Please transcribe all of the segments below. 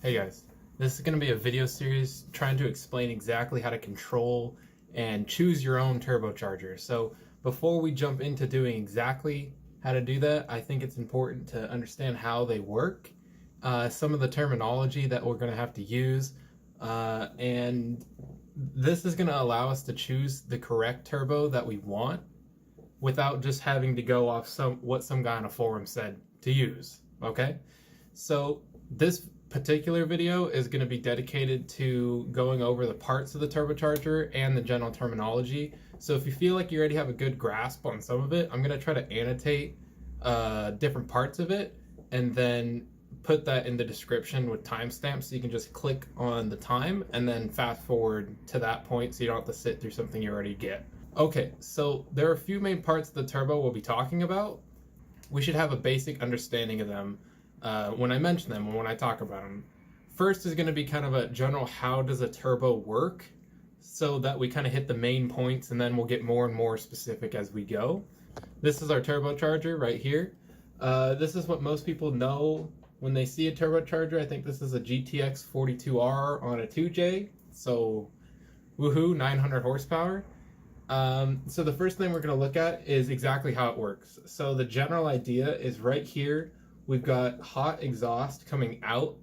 Hey guys, this is going to be a video series trying to explain exactly how to control and choose your own turbocharger. So before we jump into doing exactly how to do that, I think it's important to understand how they work, some of the terminology that we're going to have to use, and this is going to allow us to choose the correct turbo that we want without just having to go off what some guy on a forum said to use, okay? So this particular video is going to be dedicated to going over the parts of the turbocharger and the general terminology. So if you feel like you already have a good grasp on some of it, I'm going to try to annotate different parts of it and then put that in the description with timestamps, so you can just click on the time and then fast forward to that point so you don't have to sit through something you already get. Okay, so there are a few main parts of the turbo we'll be talking about. We should have a basic understanding of them when I mention them and when I talk about them. First is going to be kind of a general how does a turbo work, so that we kind of hit the main points, and then we'll get more and more specific as we go. This is our turbocharger right here. This is what most people know when they see a turbocharger. I think this is a GTX 42R on a 2J, so woohoo, 900 horsepower. So the first thing we're going to look at is exactly how it works. So the general idea is right here. We've got hot exhaust coming out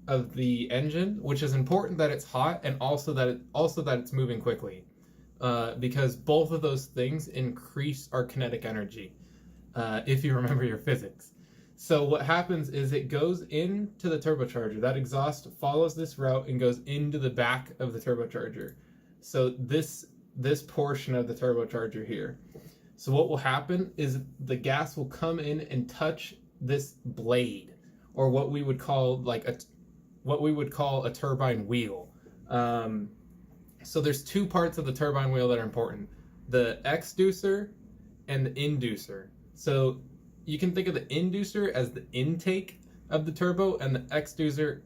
of the engine, which is important that it's hot, and also that it's moving quickly, because both of those things increase our kinetic energy, if you remember your physics. So what happens is it goes into the turbocharger. That exhaust follows this route and goes into the back of the turbocharger. So this portion of the turbocharger here. So what will happen is the gas will come in and touch this blade, or what we would call a turbine wheel. So there's two parts of the turbine wheel that are important: the exducer and the inducer. So you can think of the inducer as the intake of the turbo, and the exducer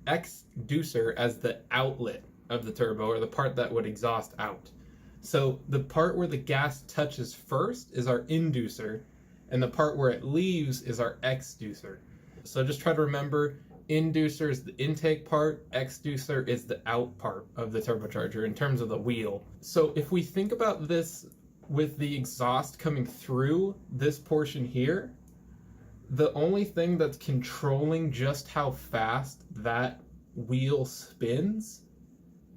as the outlet of the turbo, or the part that would exhaust out. So the part where the gas touches first is our inducer, and the part where it leaves is our exducer. So just try to remember, inducer is the intake part, exducer is the out part of the turbocharger in terms of the wheel. So if we think about this with the exhaust coming through this portion here, the only thing that's controlling just how fast that wheel spins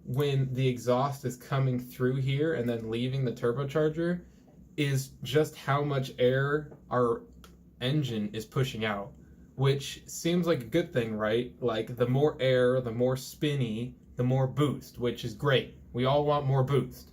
when the exhaust is coming through here and then leaving the turbocharger is just how much air our engine is pushing out, which seems like a good thing, right? Like the more air, the more spinny, the more boost, which is great. We all want more boost.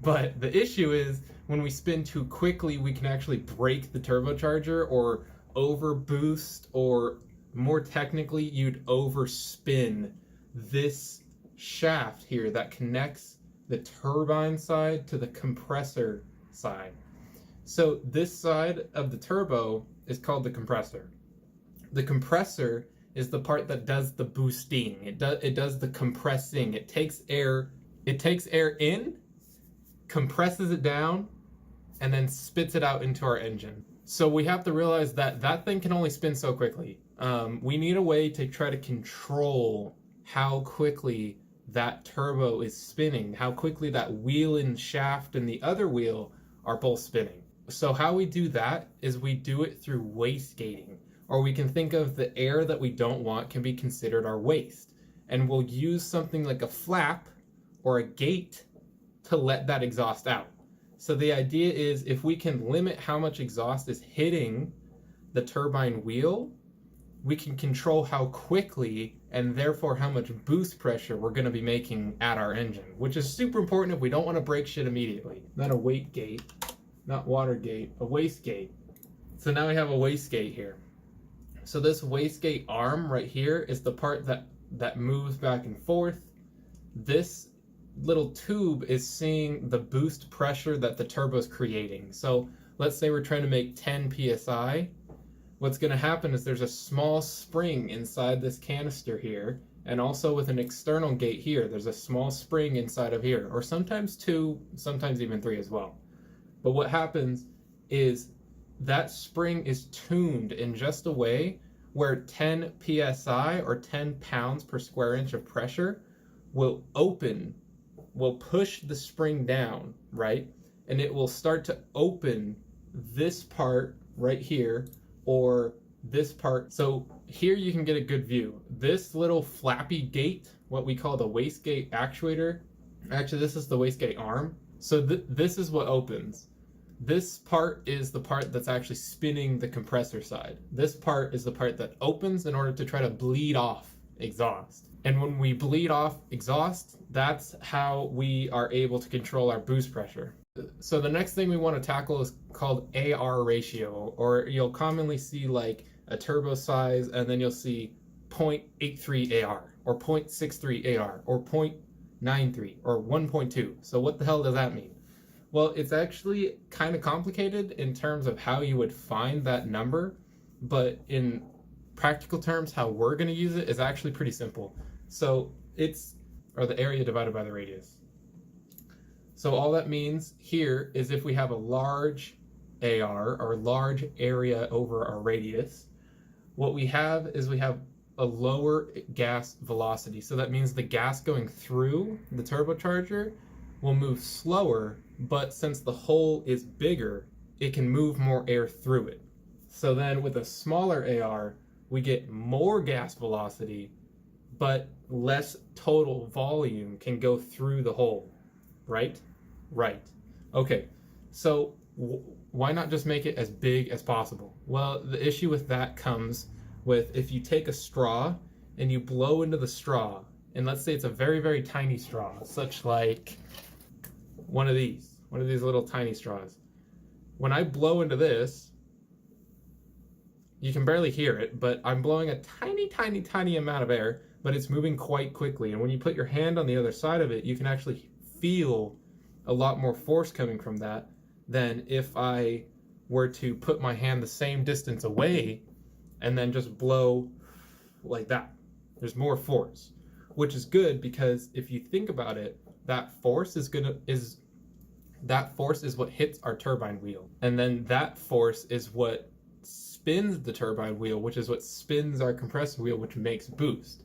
But the issue is when we spin too quickly, we can actually break the turbocharger or overboost, or more technically, you'd overspin this shaft here that connects the turbine side to the compressor side. So this side of the turbo is called the compressor. The compressor is the part that does the boosting. It does the compressing. It takes air in, compresses it down, and then spits it out into our engine. So we have to realize that that thing can only spin so quickly. We need a way to try to control how quickly that turbo is spinning, how quickly that wheel and shaft and the other wheel are both spinning. So how we do that is we do it through wastegating, or we can think of the air that we don't want can be considered our waste, and we'll use something like a flap or a gate to let that exhaust out. So the idea is, if we can limit how much exhaust is hitting the turbine wheel, we can control how quickly and therefore how much boost pressure we're going to be making at our engine, which is super important if we don't want to break shit immediately. Not a weight gate, not water gate, a waste gate. So now we have a waste gate here. So this waste gate arm right here is the part that moves back and forth. This little tube is seeing the boost pressure that the turbo is creating. So let's say we're trying to make 10 psi. What's going to happen is there's a small spring inside this canister here, and also with an external gate here, there's a small spring inside of here, or sometimes two, sometimes even three as well. But what happens is that spring is tuned in just a way where 10 psi or 10 pounds per square inch of pressure will push the spring down, right? And it will start to open this part right here, or this part. So here you can get a good view. This little flappy gate, what we call the wastegate actuator, actually this is the wastegate arm. So this is what opens. This part is the part that's actually spinning the compressor side. This part is the part that opens in order to try to bleed off exhaust. And when we bleed off exhaust, that's how we are able to control our boost pressure. So the next thing we want to tackle is called AR ratio, or you'll commonly see like a turbo size, and then you'll see 0.83 AR, or 0.63 AR, or 0.93, or 1.2. So what the hell does that mean? Well, it's actually kind of complicated in terms of how you would find that number, but in practical terms, how we're going to use it is actually pretty simple. So the area divided by the radius. So all that means here is if we have a large AR, or large area over our radius, what we have is we have a lower gas velocity. So that means the gas going through the turbocharger will move slower, but since the hole is bigger, it can move more air through it. So then with a smaller AR, we get more gas velocity, but less total volume can go through the hole, right? Right. Okay, so why not just make it as big as possible? Well, the issue with that comes with if you take a straw and you blow into the straw, and let's say it's a very, very tiny straw, such like one of these little tiny straws. When I blow into this, you can barely hear it, but I'm blowing a tiny, tiny, tiny amount of air, but it's moving quite quickly. And when you put your hand on the other side of it, you can actually feel a lot more force coming from that than if I were to put my hand the same distance away and then just blow like that. There's more force, which is good because if you think about it, that force is what hits our turbine wheel, and then that force is what spins the turbine wheel, which is what spins our compressor wheel, which makes boost.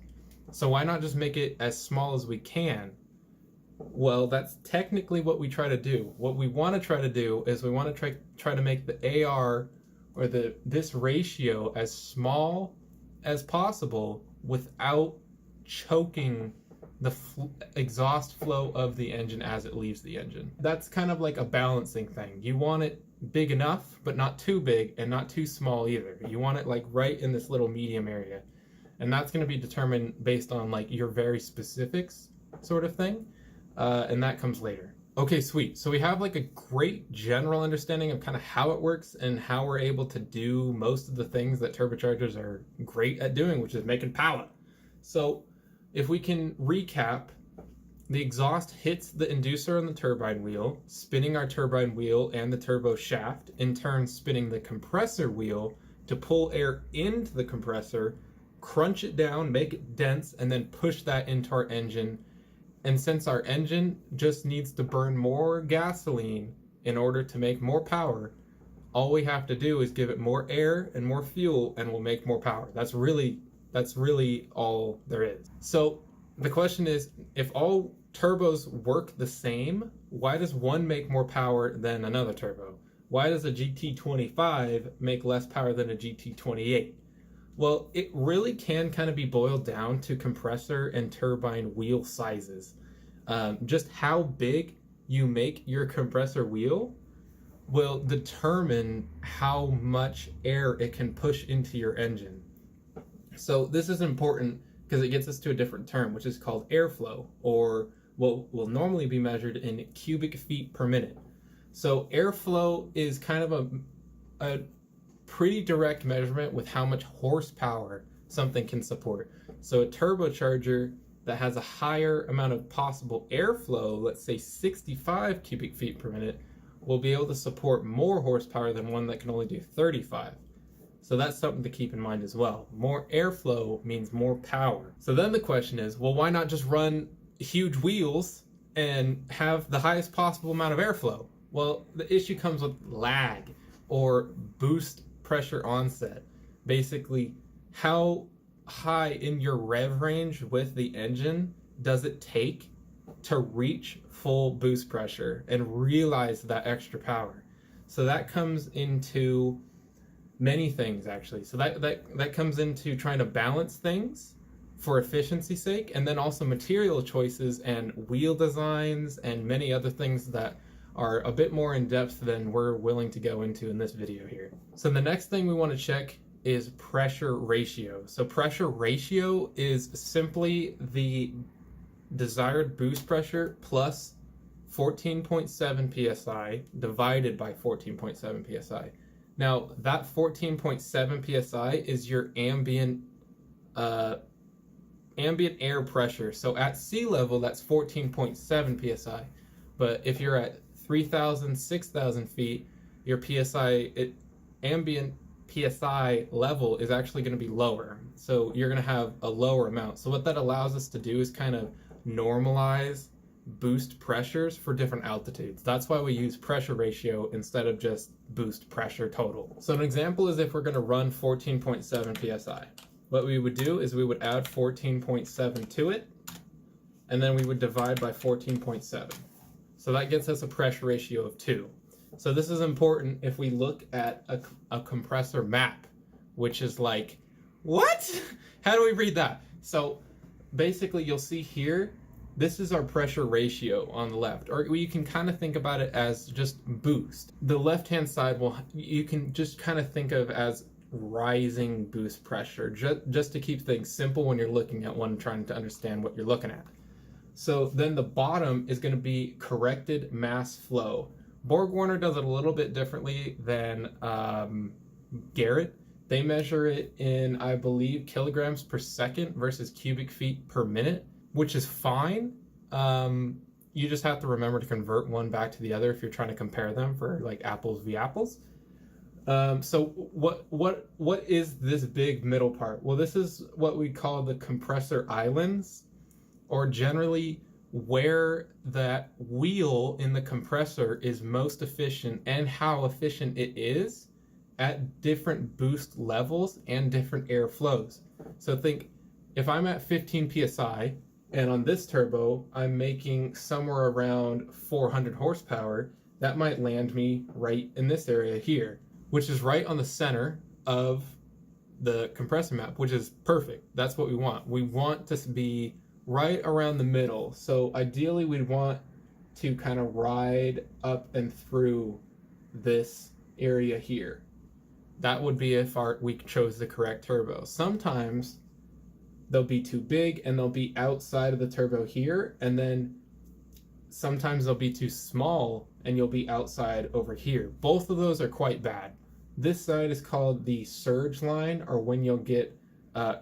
So why not just make it as small as we can? Well, that's technically what we try to do. What we want to try to do is we want to try to make the AR, or this ratio, as small as possible without choking the exhaust flow of the engine as it leaves the engine. That's kind of like a balancing thing. You want it big enough, but not too big and not too small either. You want it like right in this little medium area. And that's going to be determined based on like your very specifics sort of thing. And that comes later. Okay, sweet. So we have like a great general understanding of kind of how it works and how we're able to do most of the things that turbochargers are great at doing, which is making power. So if we can recap, the exhaust hits the inducer on the turbine wheel, spinning our turbine wheel and the turbo shaft, in turn spinning the compressor wheel to pull air into the compressor, crunch it down, make it dense, and then push that into our engine. And since our engine just needs to burn more gasoline in order to make more power, all we have to do is give it more air and more fuel and we'll make more power. That's really all there is. So the question is, if all turbos work the same, why does one make more power than another turbo? Why does a GT25 make less power than a GT28? Well, it really can kind of be boiled down to compressor and turbine wheel sizes. Just how big you make your compressor wheel will determine how much air it can push into your engine. So this is important because it gets us to a different term, which is called airflow, or what will normally be measured in cubic feet per minute. So airflow is kind of a pretty direct measurement with how much horsepower something can support. So a turbocharger that has a higher amount of possible airflow, let's say 65 cubic feet per minute, will be able to support more horsepower than one that can only do 35. So that's something to keep in mind as well. More airflow means more power. So then the question is, well, why not just run huge wheels and have the highest possible amount of airflow? Well, the issue comes with lag, or boost pressure onset. Basically, how high in your rev range with the engine does it take to reach full boost pressure and realize that extra power. So that comes into many things, actually. So that comes into trying to balance things for efficiency's sake, and then also material choices and wheel designs and many other things that are a bit more in depth than we're willing to go into in this video here. So the next thing we want to check is pressure ratio. So pressure ratio is simply the desired boost pressure plus 14.7 psi divided by 14.7 psi. Now that 14.7 psi is your ambient air pressure. So at sea level, that's 14.7 psi. But if you're at 3,000, 6,000 feet, your ambient PSI level is actually going to be lower. So you're going to have a lower amount. So what that allows us to do is kind of normalize boost pressures for different altitudes. That's why we use pressure ratio instead of just boost pressure total. So an example is if we're going to run 14.7 psi. What we would do is we would add 14.7 to it, and then we would divide by 14.7. So that gets us a pressure ratio of 2. So this is important if we look at a compressor map, which is like, what? How do we read that? So basically you'll see here, this is our pressure ratio on the left, or you can kind of think about it as just boost. The left-hand side, you can just kind of think of as rising boost pressure, just to keep things simple when you're looking at one, trying to understand what you're looking at. So then the bottom is going to be corrected mass flow. Borg-Warner does it a little bit differently than Garrett. They measure it in, I believe, kilograms per second versus cubic feet per minute, which is fine. You just have to remember to convert one back to the other if you're trying to compare them for like apples v apples. So what is this big middle part? Well, this is what we call the compressor islands, or generally where that wheel in the compressor is most efficient and how efficient it is at different boost levels and different air flows. So think, if I'm at 15 psi and on this turbo I'm making somewhere around 400 horsepower, that might land me right in this area here, which is right on the center of the compressor map, which is perfect. That's what we want. We want to be right around the middle. So ideally we'd want to kind of ride up and through this area here. That would be if we chose the correct turbo. Sometimes they'll be too big and they'll be outside of the turbo here, and then sometimes they'll be too small and you'll be outside over here. Both of those are quite bad. This side is called the surge line, or when you'll get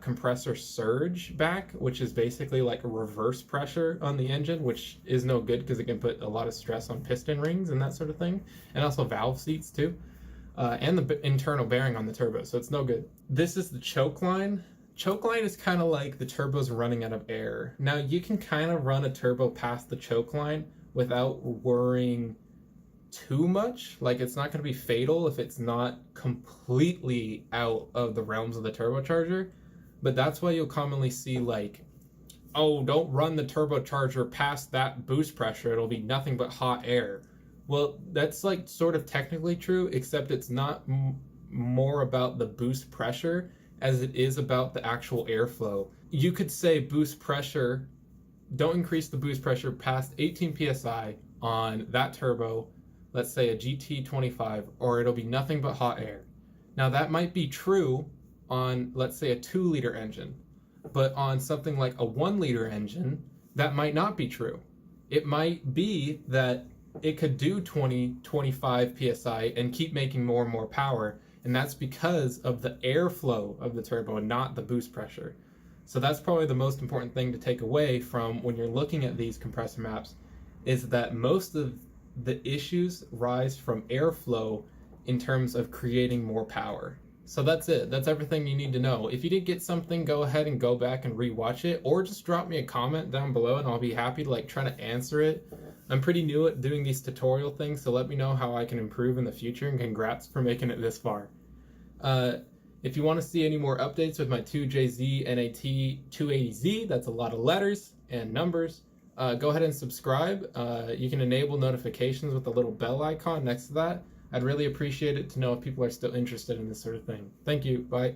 compressor surge back, which is basically like a reverse pressure on the engine, which is no good because it can put a lot of stress on piston rings and that sort of thing, and also valve seats too, and the internal bearing on the turbo, so it's no good. This is the choke line. Choke line is kind of like the turbo's running out of air. Now you can kind of run a turbo past the choke line without worrying too much. Like, it's not going to be fatal if it's not completely out of the realms of the turbocharger, but that's why you'll commonly see like, oh, don't run the turbocharger past that boost pressure, it'll be nothing but hot air. Well, that's like sort of technically true, except it's not more about the boost pressure as it is about the actual airflow. You could say boost pressure, don't increase the boost pressure past 18 psi on that turbo, let's say a GT25, or it'll be nothing but hot air. Now that might be true on, let's say, a 2-liter engine, but on something like a 1-liter engine, that might not be true. It might be that it could do 20, 25 psi and keep making more and more power, and that's because of the airflow of the turbo and not the boost pressure. So that's probably the most important thing to take away from when you're looking at these compressor maps, is that most of the issues rise from airflow in terms of creating more power. So that's it. That's everything you need to know. If you did get something, go ahead and go back and rewatch it, or just drop me a comment down below and I'll be happy to like try to answer it. I'm pretty new at doing these tutorial things, so let me know how I can improve in the future, and congrats for making it this far. If you want to see any more updates with my 2JZ NAT 280Z, that's a lot of letters and numbers, go ahead and subscribe. You can enable notifications with the little bell icon next to that. I'd really appreciate it to know if people are still interested in this sort of thing. Thank you. Bye.